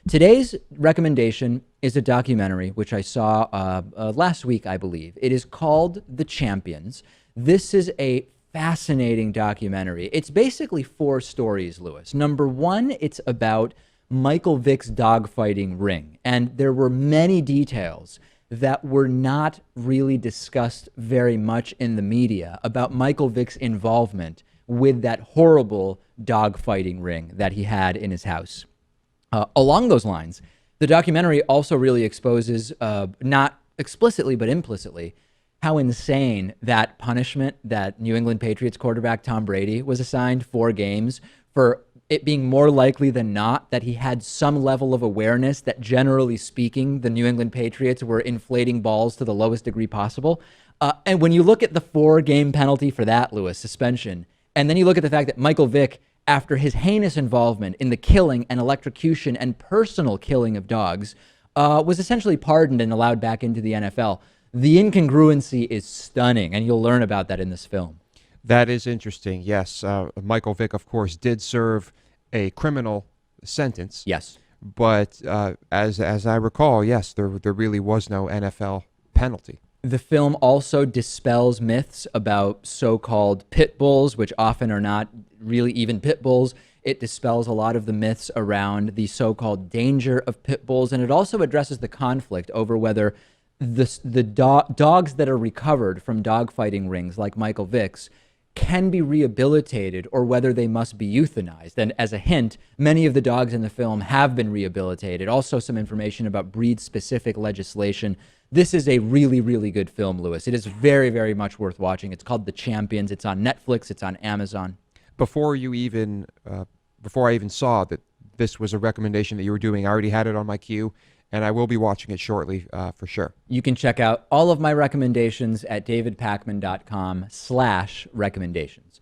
Today's recommendation is a documentary which I saw last week, I believe. It is called The Champions. This is a fascinating documentary. It's basically four stories, Lewis. Number one, it's about Michael Vick's dogfighting ring. And there were many details that were not really discussed very much in the media about Michael Vick's involvement with that horrible dogfighting ring that he had in his house. Along those lines, the documentary also really exposes, not explicitly but implicitly, how insane that punishment that New England Patriots quarterback Tom Brady was assigned, 4 games, for it being more likely than not that he had some level of awareness that, generally speaking, the New England Patriots were inflating balls to the lowest degree possible. And when you look at the 4 game penalty for that, Lewis, suspension, and then you look at the fact that Michael Vick, after his heinous involvement in the killing and electrocution and personal killing of dogs, was essentially pardoned and allowed back into the NFL. The incongruency is stunning, and you'll learn about that in this film. That is interesting. Yes, Michael Vick, of course, did serve a criminal sentence. Yes. But as I recall, yes, there really was no NFL penalty. The film also dispels myths about so-called pit bulls, which often are not really even pit bulls. It dispels a lot of the myths around the so-called danger of pit bulls, and it also addresses the conflict over whether the dogs that are recovered from dogfighting rings, like Michael Vick's, can be rehabilitated or whether they must be euthanized. And as a hint, many of the dogs in the film have been rehabilitated. Also, some information about breed-specific legislation. This is a really, really good film, Lewis. It is very, very much worth watching. It's called The Champions. It's on Netflix. It's on Amazon. Before I even saw that this was a recommendation that you were doing, I already had it on my queue, and I will be watching it shortly for sure. You can check out all of my recommendations at davidpakman.com/recommendations.